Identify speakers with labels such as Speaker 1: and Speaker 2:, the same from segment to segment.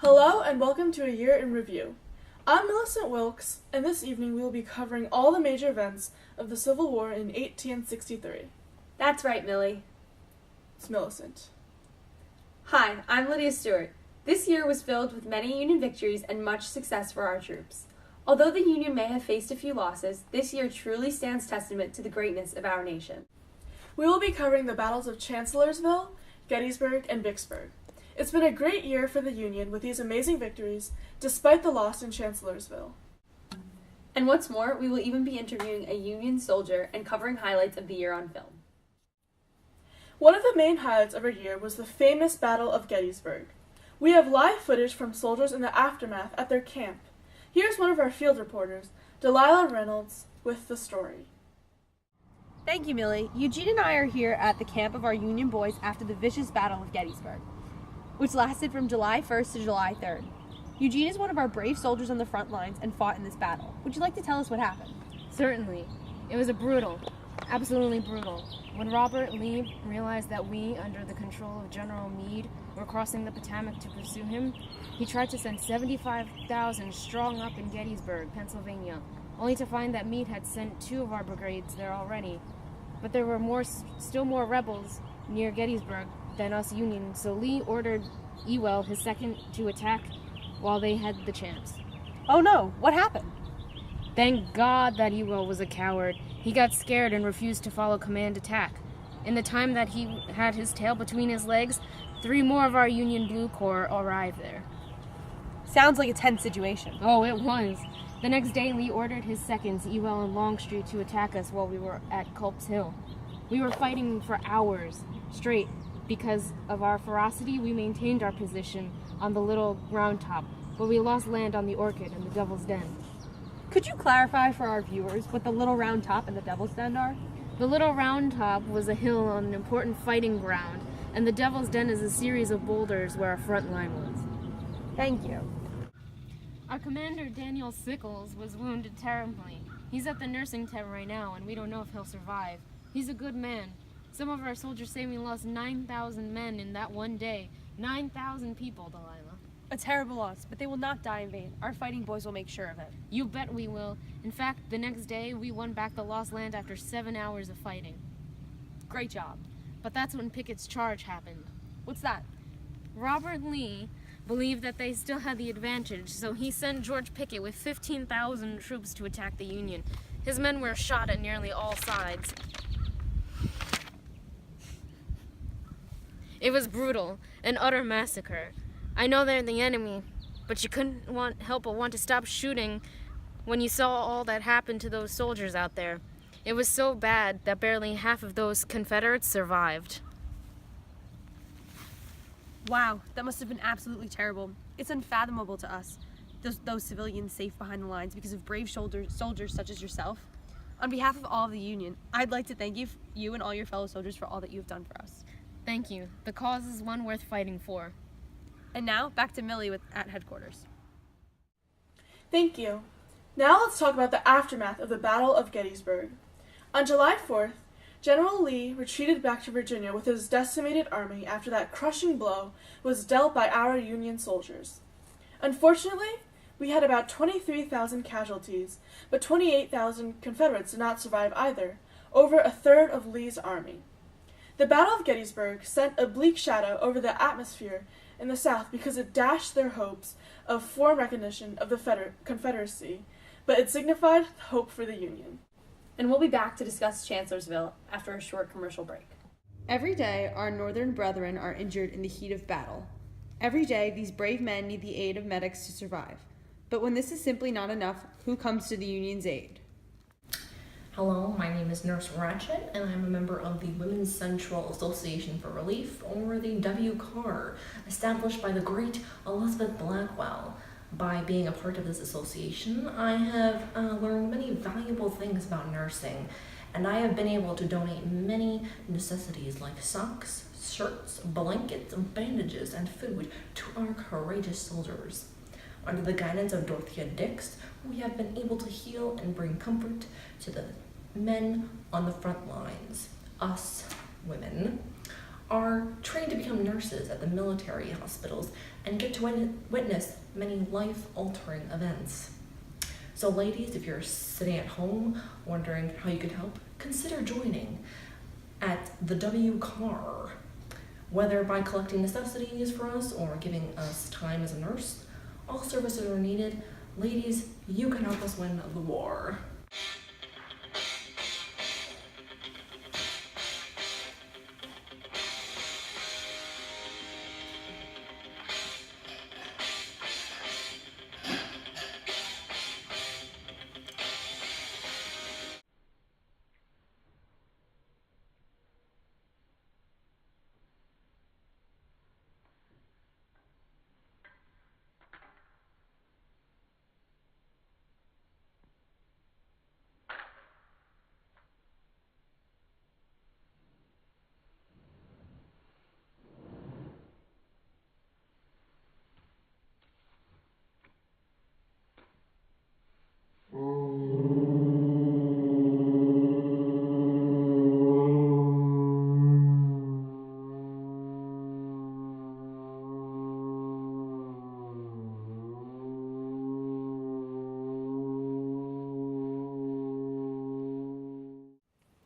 Speaker 1: Hello and welcome to A Year in Review. I'm Millicent Wilkes, and this evening we will be covering all the major events of the Civil War in 1863.
Speaker 2: That's right, Millie.
Speaker 1: It's Millicent.
Speaker 2: Hi, I'm Lydia Stewart. This year was filled with many Union victories and much success for our troops. Although the Union may have faced a few losses, this year truly stands testament to the greatness of our nation.
Speaker 1: We will be covering the battles of Chancellorsville, Gettysburg, and Vicksburg. It's been a great year for the Union with these amazing victories, despite the loss in Chancellorsville.
Speaker 2: And what's more, we will even be interviewing a Union soldier and covering highlights of the year on film.
Speaker 1: One of the main highlights of our year was the famous Battle of Gettysburg. We have live footage from soldiers in the aftermath at their camp. Here's one of our field reporters, Delilah Reynolds, with the story.
Speaker 3: Thank you, Millie. Eugene and I are here at the camp of our Union boys after the vicious Battle of Gettysburg, which lasted from July 1st to July 3rd. Eugene is one of our brave soldiers on the front lines and fought in this battle. Would you like to tell us what happened?
Speaker 4: Certainly. It was absolutely brutal. When Robert Lee realized that we, under the control of General Meade, were crossing the Potomac to pursue him, he tried to send 75,000 strong up in Gettysburg, Pennsylvania, only to find that Meade had sent 2 of our brigades there already. But there were still more rebels near Gettysburg than us Union, so Lee ordered Ewell, his second, to attack while they had the chance.
Speaker 3: Oh no, what happened?
Speaker 4: Thank God that Ewell was a coward. He got scared and refused to follow command attack. In the time that he had his tail between his legs, 3 more of our Union Blue Corps arrived there.
Speaker 3: Sounds like a tense situation.
Speaker 4: Oh, it was. The next day, Lee ordered his seconds, Ewell and Longstreet, to attack us while we were at Culp's Hill. We were fighting for hours straight. Because of our ferocity, we maintained our position on the Little Round Top, but we lost land on the Orchid and the Devil's Den.
Speaker 3: Could you clarify for our viewers what the Little Round Top and the Devil's Den are?
Speaker 4: The Little Round Top was a hill on an important fighting ground, and the Devil's Den is a series of boulders where our front line was.
Speaker 3: Thank you.
Speaker 4: Our commander, Daniel Sickles, was wounded terribly. He's at the nursing tent right now, and we don't know if he'll survive. He's a good man. Some of our soldiers say we lost 9,000 men in that one day. 9,000 people, Delilah.
Speaker 3: A terrible loss, but they will not die in vain. Our fighting boys will make sure of it.
Speaker 4: You bet we will. In fact, the next day, we won back the lost land after 7 hours of fighting.
Speaker 3: Great job.
Speaker 4: But that's when Pickett's charge happened.
Speaker 3: What's that?
Speaker 4: Robert Lee believed that they still had the advantage, so he sent George Pickett with 15,000 troops to attack the Union. His men were shot at nearly all sides. It was brutal, an utter massacre. I know they're the enemy, but you couldn't help but want to stop shooting when you saw all that happened to those soldiers out there. It was so bad that barely half of those Confederates survived.
Speaker 3: Wow, that must have been absolutely terrible. It's unfathomable to us, those civilians safe behind the lines because of brave soldiers such as yourself. On behalf of all of the Union, I'd like to thank you and all your fellow soldiers for all that you've done for us.
Speaker 4: Thank you. The cause is one worth fighting for.
Speaker 3: And now, back to Millie at headquarters.
Speaker 1: Thank you. Now let's talk about the aftermath of the Battle of Gettysburg. On July 4th, General Lee retreated back to Virginia with his decimated army after that crushing blow was dealt by our Union soldiers. Unfortunately, we had about 23,000 casualties, but 28,000 Confederates did not survive either, over a third of Lee's army. The Battle of Gettysburg sent a bleak shadow over the atmosphere in the South because it dashed their hopes of foreign recognition of the Confederacy, but it signified hope for the Union.
Speaker 2: And we'll be back to discuss Chancellorsville after a short commercial break.
Speaker 5: Every day, our northern brethren are injured in the heat of battle. Every day, these brave men need the aid of medics to survive. But when this is simply not enough, who comes to the Union's aid?
Speaker 6: Hello, my name is Nurse Ratchet, and I'm a member of the Women's Central Association for Relief, or the WCAR, established by the great Elizabeth Blackwell. By being a part of this association, I have learned many valuable things about nursing, and I have been able to donate many necessities like socks, shirts, blankets, bandages, and food to our courageous soldiers. Under the guidance of Dorothea Dix, we have been able to heal and bring comfort to the men on the front lines, us women. are trained to become nurses at the military hospitals and get to witness many life-altering events. So ladies, if you're sitting at home wondering how you could help, consider joining at the W Car. Whether by collecting necessities for us or giving us time as a nurse, all services are needed. Ladies, you can help us win the war.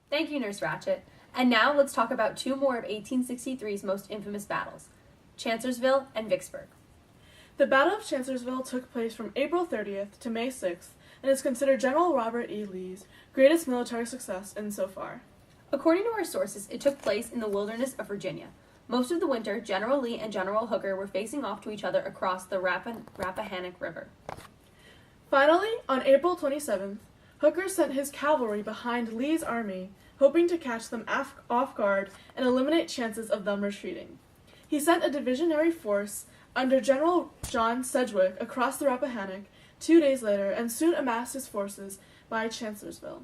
Speaker 2: Thank you, Nurse Ratched. And now let's talk about two more of 1863's most infamous battles, Chancellorsville and Vicksburg.
Speaker 1: The Battle of Chancellorsville took place from April 30th to May 6th and is considered General Robert E. Lee's greatest military success insofar.
Speaker 2: According to our sources, it took place in the wilderness of Virginia. Most of the winter, General Lee and General Hooker were facing off to each other across the Rappahannock River.
Speaker 1: Finally, on April 27th, Hooker sent his cavalry behind Lee's army, hoping to catch them off guard and eliminate chances of them retreating. He sent a divisionary force under General John Sedgwick across the Rappahannock 2 days later and soon amassed his forces by Chancellorsville.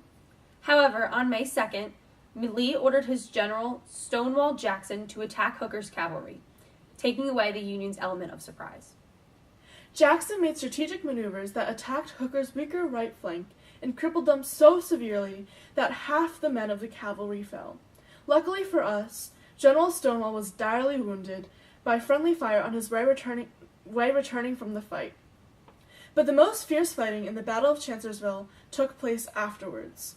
Speaker 2: However, on May 2nd, Lee ordered his general Stonewall Jackson to attack Hooker's cavalry, taking away the Union's element of surprise.
Speaker 1: Jackson made strategic maneuvers that attacked Hooker's weaker right flank and crippled them so severely that half the men of the cavalry fell. Luckily for us, General Stonewall was direly wounded by friendly fire on his way returning from the fight. But the most fierce fighting in the Battle of Chancellorsville took place afterwards.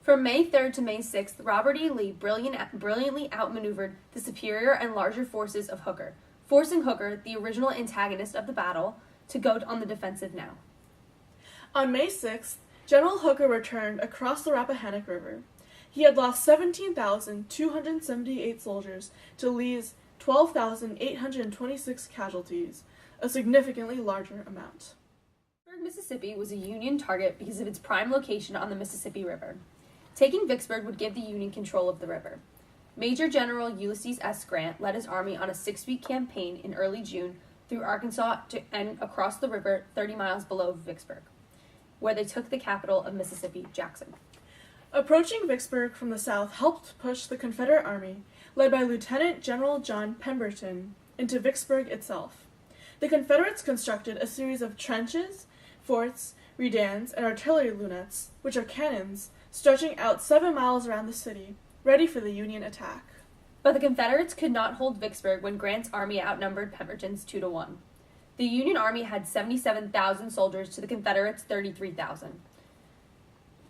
Speaker 2: From May 3rd to May 6th, Robert E. Lee brilliantly outmaneuvered the superior and larger forces of Hooker, forcing Hooker, the original antagonist of the battle, to go on the defensive now.
Speaker 1: On May 6th, General Hooker returned across the Rappahannock River. He had lost 17,278 soldiers to Lee's 12,826 casualties, a significantly larger amount.
Speaker 2: Vicksburg, Mississippi was a Union target because of its prime location on the Mississippi River. Taking Vicksburg would give the Union control of the river. Major General Ulysses S. Grant led his army on a 6-week campaign in early June through Arkansas and across the river 30 miles below Vicksburg, where they took the capital of Mississippi, Jackson.
Speaker 1: Approaching Vicksburg from the south helped push the Confederate Army, led by Lieutenant General John Pemberton, into Vicksburg itself. The Confederates constructed a series of trenches, forts, redans, and artillery lunettes, which are cannons, stretching out 7 miles around the city, ready for the Union attack.
Speaker 2: But the Confederates could not hold Vicksburg when Grant's army outnumbered Pemberton's 2-1. The Union Army had 77,000 soldiers to the Confederates' 33,000.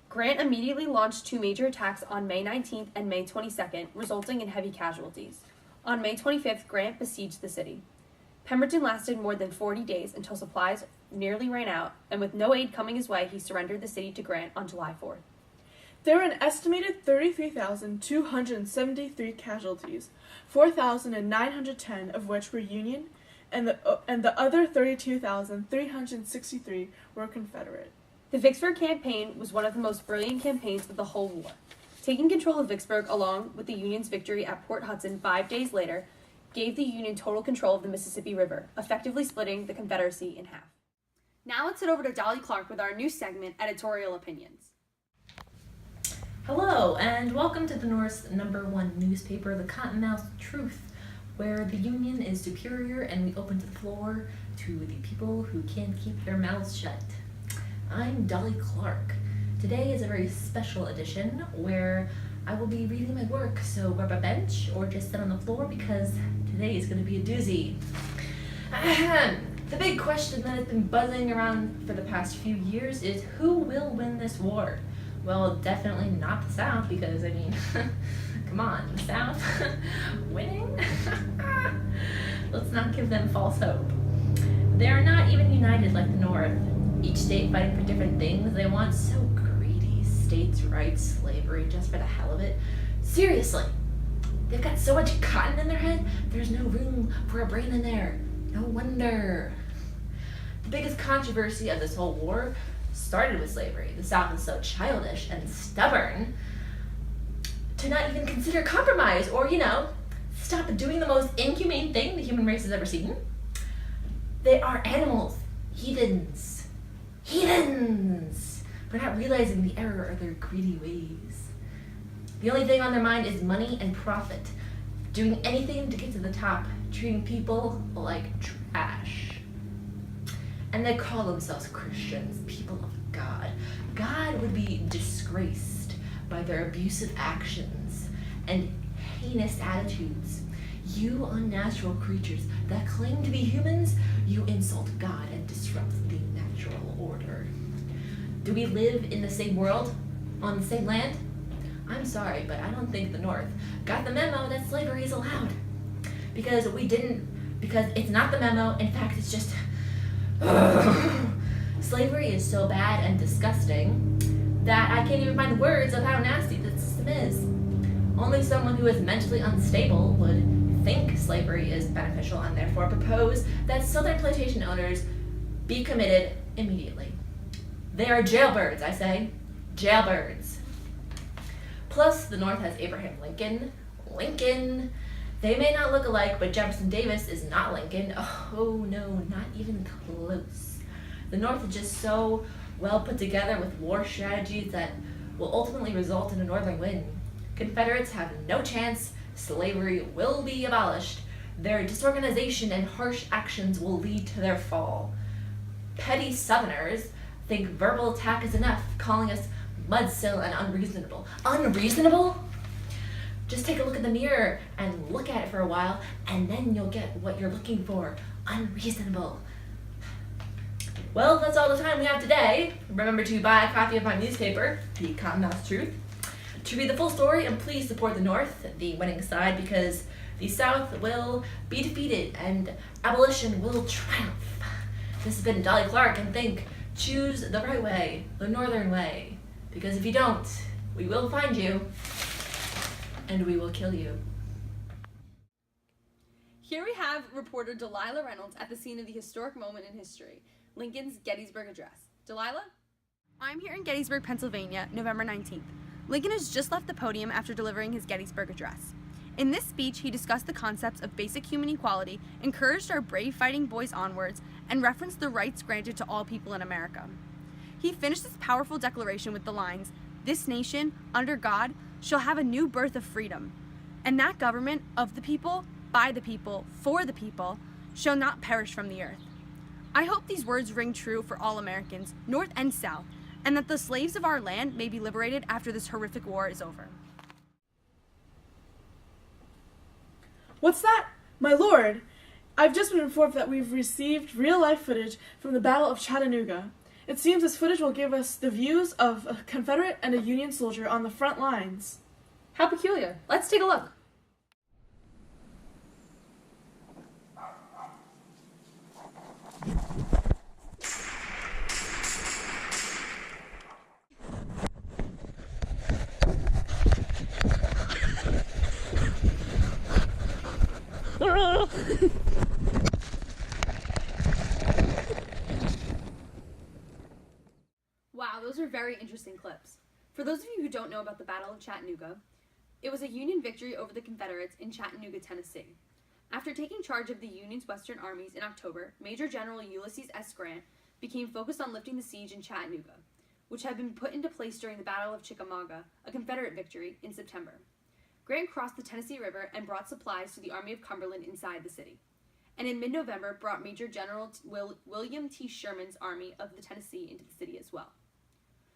Speaker 2: Grant immediately launched 2 major attacks on May 19th and May 22nd, resulting in heavy casualties. On May 25th, Grant besieged the city. Pemberton lasted more than 40 days until supplies nearly ran out, and with no aid coming his way, he surrendered the city to Grant on July 4th.
Speaker 1: There were an estimated 33,273 casualties, 4,910 of which were Union, and the other 32,363 were Confederate.
Speaker 2: The Vicksburg campaign was one of the most brilliant campaigns of the whole war. Taking control of Vicksburg along with the Union's victory at Port Hudson 5 days later gave the Union total control of the Mississippi River, effectively splitting the Confederacy in half. Now let's head over to Dolly Clark with our new segment, Editorial Opinions.
Speaker 6: Hello, and welcome to the North's #1 newspaper, the Cottonmouth Truth, where the Union is superior and we open the floor to the people who can't keep their mouths shut. I'm Dolly Clark. Today is a very special edition where I will be reading my work, so grab a bench or just sit on the floor because today is going to be a doozy. Ahem. The big question that has been buzzing around for the past few years is who will win this war? Well, definitely not the South because, I mean, come on, the South winning? Let's not give them false hope. They are not even united like the North. Each state fighting for different things they want. So greedy. States' rights, slavery, just for the hell of it. Seriously, they've got so much cotton in their head, there's no room for a brain in there. No wonder. The biggest controversy of this whole war started with slavery. The South is so childish and stubborn to not even consider compromise or, stop doing the most inhumane thing the human race has ever seen. They are animals. Heathens. Heathens! For not realizing the error of their greedy ways. The only thing on their mind is money and profit. Doing anything to get to the top. Treating people like trash. And they call themselves Christians, people of God. God would be disgraced by their abusive actions and heinous attitudes. You unnatural creatures that claim to be humans, you insult God and disrupt the natural order. Do we live in the same world, on the same land? I'm sorry, but I don't think the North got the memo that slavery is allowed. Because it's not the memo, in fact, it's just... Slavery is so bad and disgusting that I can't even find words of how nasty the system is. Only someone who is mentally unstable would think slavery is beneficial and therefore propose that southern plantation owners be committed immediately. They are jailbirds, I say. Jailbirds. Plus, the North has Abraham Lincoln. Lincoln. They may not look alike, but Jefferson Davis is not Lincoln. Oh no, not even close. The North is just so well put together with war strategies that will ultimately result in a Northern win. Confederates have no chance. Slavery will be abolished. Their disorganization and harsh actions will lead to their fall. Petty Southerners think verbal attack is enough, calling us mudsill and unreasonable. Unreasonable? Just take a look in the mirror and look at it for a while, and then you'll get what you're looking for. Unreasonable. Well, that's all the time we have today. Remember to buy a copy of my newspaper, The Cottonmouth Truth, to read the full story, and please support the North, the winning side, because the South will be defeated and abolition will triumph. This has been Dolly Clark, and choose the right way, the Northern way, because if you don't, we will find you. And we will kill you.
Speaker 2: Here we have reporter Delilah Reynolds at the scene of the historic moment in history, Lincoln's Gettysburg Address. Delilah?
Speaker 3: I'm here in Gettysburg, Pennsylvania, November 19th. Lincoln has just left the podium after delivering his Gettysburg Address. In this speech, he discussed the concepts of basic human equality, encouraged our brave fighting boys onwards, and referenced the rights granted to all people in America. He finished this powerful declaration with the lines, "This nation, under God, shall have a new birth of freedom, and that government of the people, by the people, for the people, shall not perish from the earth." I hope these words ring true for all Americans, North and South, and that the slaves of our land may be liberated after this horrific war is over.
Speaker 1: What's that? My lord! I've just been informed that we've received real-life footage from the Battle of Chattanooga. It seems this footage will give us the views of a Confederate and a Union soldier on the front lines.
Speaker 2: How peculiar. Let's take a look. Wow, those are very interesting clips. For those of you who don't know about the Battle of Chattanooga, it was a Union victory over the Confederates in Chattanooga, Tennessee. After taking charge of the Union's Western armies in October, Major General Ulysses S. Grant became focused on lifting the siege in Chattanooga, which had been put into place during the Battle of Chickamauga, a Confederate victory, in September. Grant crossed the Tennessee River and brought supplies to the Army of Cumberland inside the city, and in mid-November brought Major General William T. Sherman's Army of the Tennessee into the city as well.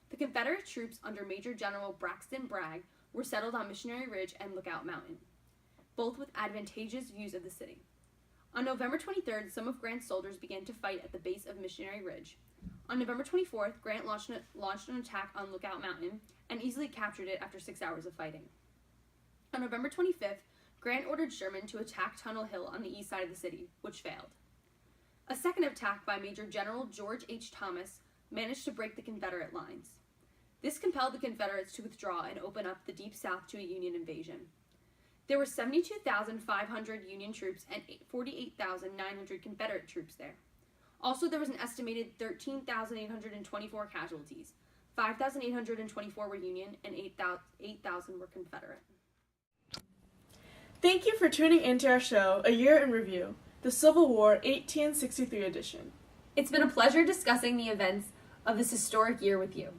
Speaker 2: The Confederate troops under Major General Braxton Bragg were settled on Missionary Ridge and Lookout Mountain, both with advantageous views of the city. On November 23rd, some of Grant's soldiers began to fight at the base of Missionary Ridge. On November 24th, Grant launched an attack on Lookout Mountain and easily captured it after 6 hours of fighting. On November 25th, Grant ordered Sherman to attack Tunnel Hill on the east side of the city, which failed. A second attack by Major General George H. Thomas managed to break the Confederate lines. This compelled the Confederates to withdraw and open up the Deep South to a Union invasion. There were 72,500 Union troops and 48,900 Confederate troops there. Also, there was an estimated 13,824 casualties. 5,824 were Union and 8,000 were Confederate.
Speaker 1: Thank you for tuning into our show, A Year in Review, the Civil War 1863 edition.
Speaker 2: It's been a pleasure discussing the events of this historic year with you.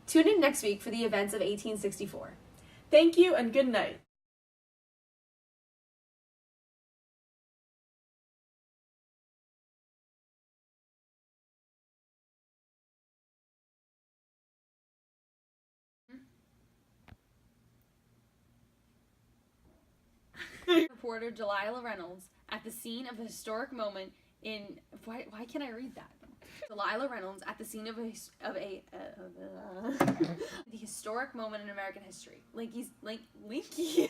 Speaker 2: Tune in next week for the events of 1864.
Speaker 1: Thank you and good night.
Speaker 2: Reporter Delilah Reynolds at the scene of a historic moment in why can't I read that? Delilah Reynolds at the scene of the historic moment in American history. Linky.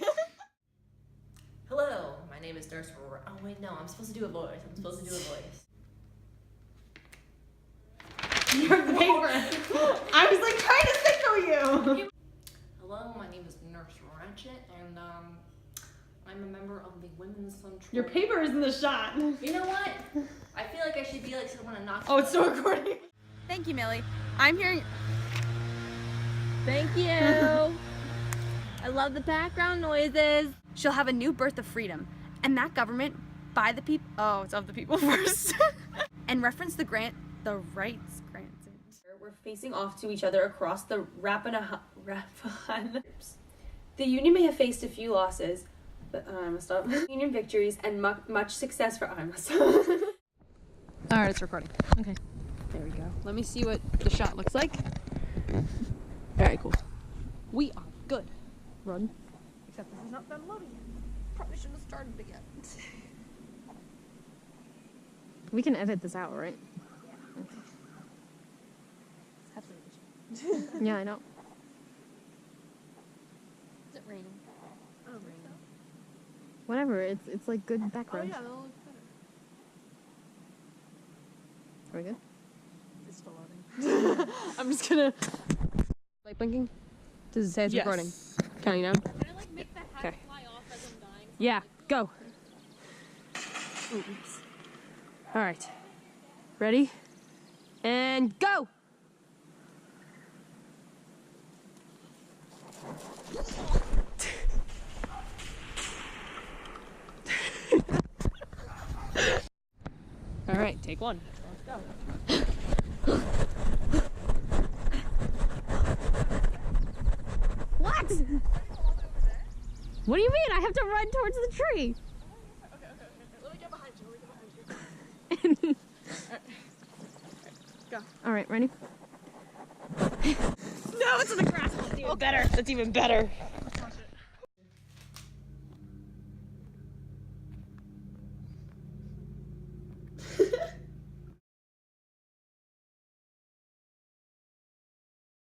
Speaker 6: Hello, my name is Nurse. Oh wait, no, I'm supposed to do a voice.
Speaker 5: Your paper. I was like trying to signal you.
Speaker 6: Hello, my name is Nurse Ratchet, and I'm a member of the Women's Central.
Speaker 5: Your paper is in the shot.
Speaker 6: You know what? I feel like I should be like someone and knock.
Speaker 5: Oh, it's still recording.
Speaker 3: Thank you, Millie. I'm hearing. Thank you. I love the background noises. She'll have a new birth of freedom, and that government by the people. Oh, it's of the people first. And reference the rights granted.
Speaker 2: We're facing off to each other across the Rappahannock. The Union may have faced a few losses, but I messed up. Union victories and much success for I messed up.
Speaker 3: All right, it's recording. Okay, there we go. Let me see what the shot looks like. Very cool. We are good. Run. Except this is not done loading yet. Probably shouldn't have started it yet. We can edit this out, right? Yeah. Okay. Yeah, I know.
Speaker 4: Is it raining? Oh, raining.
Speaker 3: Whatever. It's like good background.
Speaker 4: Oh yeah, that'll look better.
Speaker 3: Are we good?
Speaker 4: It's still loading.
Speaker 3: I'm just gonna. Light blinking? Does it say it's
Speaker 1: Yes.
Speaker 3: recording? Counting down?
Speaker 4: Can I like make the hat
Speaker 3: Okay.
Speaker 4: fly off as I'm dying?
Speaker 3: Yeah, go. Oops. All right. Ready? And go! All right, take one. Let's go. What? What do you mean? I have to run towards the tree.
Speaker 1: Okay. Let me get behind you. Go.
Speaker 3: All right, ready?
Speaker 1: No, it's in the grass.
Speaker 3: That's even better. That's even better.